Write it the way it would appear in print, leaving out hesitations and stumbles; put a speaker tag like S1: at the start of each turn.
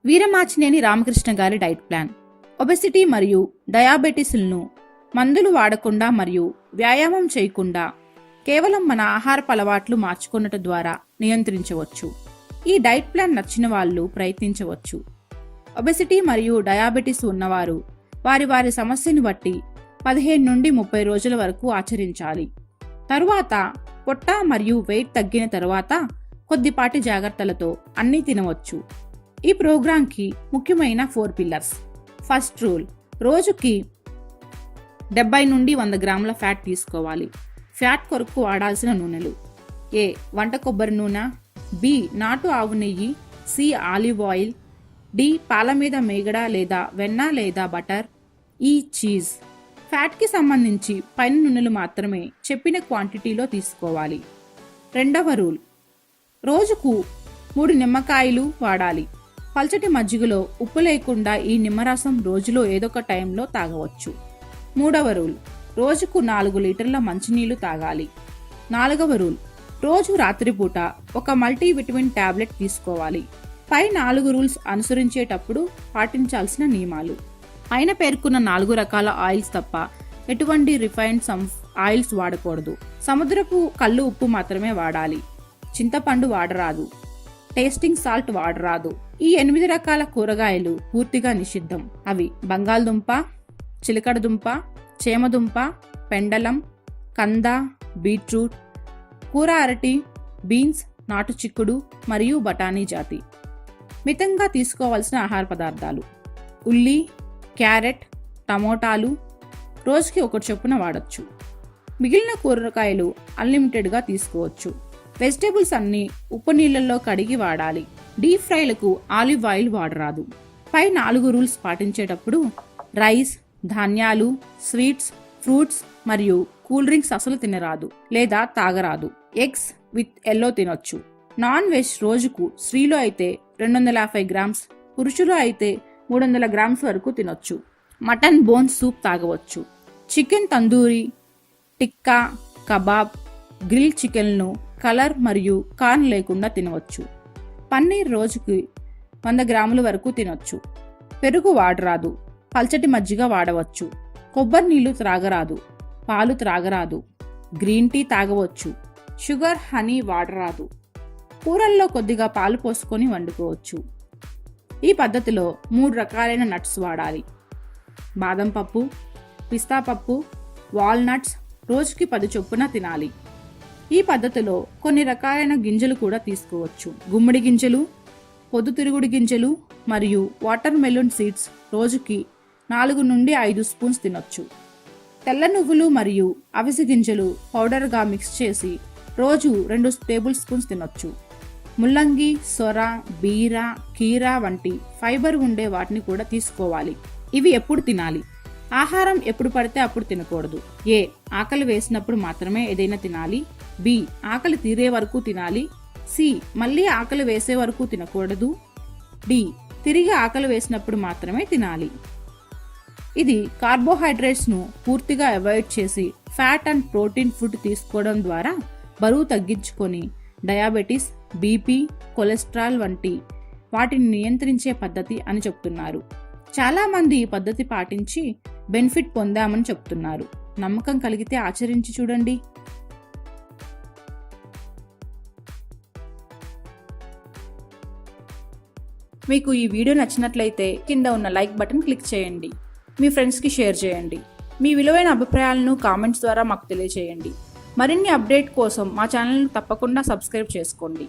S1: వీరమాచినేని రామకృష్ణ గారి diet plan. Obesity మరియు డయాబెటీస్లను మందులు వాడకుండా మరియు వ్యాయామం చేయకుండా కేవలం మన ఆహారపు అలవాట్లు మార్చుకున్నట్టు ద్వారా నియంత్రించవచ్చు. ఈ డైట్ ప్లాన్ నచ్చిన వాళ్ళు ప్రయత్నించవచ్చు. ఒబెసిటీ మరియు డయాబెటీస్ ఉన్నవారు వారి సమస్యను బట్టి 15 నుండి 30 రోజుల వరకు ఆచరించాలి. తరువాత పొట్ట మరియు వెయిట్ తగ్గిన తరువాత కొద్దిపాటి జాగ్రత్తలతో అన్నీ తినవచ్చు. ఈ ప్రోగ్రాంకి ముఖ్యమైన 4 పిల్లర్స్. ఫస్ట్ రూల్, రోజుకి 70 నుండి 100 గ్రాముల ఫ్యాట్ తీసుకోవాలి. ఫ్యాట్ కొరకు వాడాల్సిన నూనెలు: ఏ. వంట కొబ్బరి నూనె, బి. నాటు ఆవు నెయ్యి, సి. Olive oil, D. పాల మీద మేగడ లేదా వెన్న లేదా బటర్, ఈ. చీజ్. ఫ్యాట్కి సంబంధించి పైన నూనెలు మాత్రమే చెప్పిన క్వాంటిటీలో తీసుకోవాలి. రెండవ రూల్, రోజుకు 3 నిమ్మకాయలు వాడాలి. పల్చటి మజ్జిగలో ఉప్పు లేకుండా ఈ నిమ్మరసం రోజులో ఏదొక టైంలో తాగవచ్చు. మూడవ రూల్, రోజుకు 4 లీటర్ల మంచినీళ్లు తాగాలి. నాలుగవ రూల్, రోజు రాత్రిపూట ఒక మల్టీవిటమిన్ టాబ్లెట్ తీసుకోవాలి. పై 4 రూల్స్ అనుసరించేటప్పుడు పాటించాల్సిన నియమాలు. పైన పేర్కొన్న 4 రకాల ఆయిల్స్ తప్ప ఎటువంటి రిఫైన్డ్ ఆయిల్స్ వాడకూడదు. సముద్రపు కల్లు ఉప్పు మాత్రమే వాడాలి. చింతపండు వాడరాదు. Tasting salt వాడరాదు. ఈ 8 రకాల కూరగాయలు పూర్తిగా నిషిద్ధం. అవి బంగాళదుంప, చిలకడదుంప, చేమదుంప, పెండలం, కంద, బీట్రూట్, కూర అరటి, బీన్స్, నాటు చిక్కుడు మరియు బఠానీ జాతి. మితంగా తీసుకోవాల్సిన ఆహార పదార్థాలు: ఉల్లి, క్యారెట్, టమోటాలు రోజుకి 1 చొప్పున వాడచ్చు. మిగిలిన కూరగాయలు అన్లిమిటెడ్గా తీసుకోవచ్చు. వెజిటేబుల్స్ అన్నీ ఉప్పు నీళ్ళల్లో కడిగి వాడాలి. డీప్ ఫ్రైలకు ఆలివ్ ఆయిల్ వాడరాదు. పై 4 రూల్స్ పాటించేటప్పుడు రైస్, ధాన్యాలు, స్వీట్స్, ఫ్రూట్స్ మరియు కూల్ డ్రింక్స్ అసలు తినరాదు లేదా తాగరాదు. ఎగ్స్ విత్ ఎల్లో తినొచ్చు. నాన్ వెజ్ రోజుకు స్త్రీలో అయితే 250 గ్రామ్స్, పురుషులు అయితే 300 గ్రామ్స్ వరకు తినొచ్చు. మటన్ బోన్ సూప్ తాగవచ్చు. చికెన్ తందూరి, టిక్కా, కబాబ్, గ్రిల్ చికెన్ను కలర్ మరియు కార్న్ లేకుండా తినవచ్చు. పన్నీర్ రోజుకి 100 గ్రాముల వరకు తినొచ్చు. పెరుగు వాడరాదు. పల్చటి మజ్జిగ వాడవచ్చు. కొబ్బరి నీళ్లు త్రాగరాదు. పాలు త్రాగరాదు. గ్రీన్ టీ తాగవచ్చు. షుగర్, హనీ వాడరాదు. కూరల్లో కొద్దిగా పాలు పోసుకొని వండుకోవచ్చు. ఈ పద్ధతిలో 3 రకాలైన నట్స్ వాడాలి. బాదం పప్పు, పిస్తా పప్పు, వాల్నట్స్ రోజుకి 10 చొప్పున తినాలి. ఈ పద్ధతిలో కొన్ని రకాలైన గింజలు కూడా తీసుకోవచ్చు. గుమ్మడి గింజలు, పొద్దుతిరుగుడు గింజలు మరియు వాటర్ మెలూన్ సీడ్స్ రోజుకి 4 నుండి 5 స్పూన్స్ తినొచ్చు. తెల్ల నువ్వులు మరియు అవిసె గింజలు పౌడర్గా మిక్స్ చేసి రోజు 2 టేబుల్ స్పూన్స్ తినొచ్చు. ముల్లంగి, సొర, బీర, కీరా వంటి ఫైబర్ ఉండే వాటిని కూడా తీసుకోవాలి. ఇవి ఎప్పుడు తినాలి? ఆహారం ఎప్పుడు పడితే అప్పుడు తినకూడదు. ఏ. ఆకలి వేసినప్పుడు మాత్రమే ఏదైనా తినాలి. బి. ఆకలి తీరే వరకు తినాలి. సి. మళ్ళీ ఆకలి వేసే వరకు తినకూడదు. డి. తిరిగి ఆకలి వేసినప్పుడు మాత్రమే తినాలి. ఇది కార్బోహైడ్రేట్స్ను పూర్తిగా అవాయిడ్ చేసి ఫ్యాట్ అండ్ ప్రోటీన్ ఫుడ్ తీసుకోవడం ద్వారా బరువు తగ్గించుకొని డయాబెటీస్, బీపీ, కొలెస్ట్రాల్ వంటి వాటిని నియంత్రించే పద్ధతి అని చెప్తున్నారు. చాలా మంది ఈ పద్ధతి పాటించి బెనిఫిట్ పొందామని చెప్తున్నారు. నమ్మకం కలిగితే ఆచరించి చూడండి. మీకు ఈ వీడియో నచ్చినట్లయితే కింద ఉన్న లైక్ బటన్ క్లిక్ చేయండి. మీ ఫ్రెండ్స్కి షేర్ చేయండి. మీ విలువైన అభిప్రాయాలను కామెంట్స్ ద్వారా మాకు తెలియజేయండి. మరిన్ని అప్డేట్ కోసం మా ఛానల్ను తప్పకుండా సబ్స్క్రైబ్ చేసుకోండి.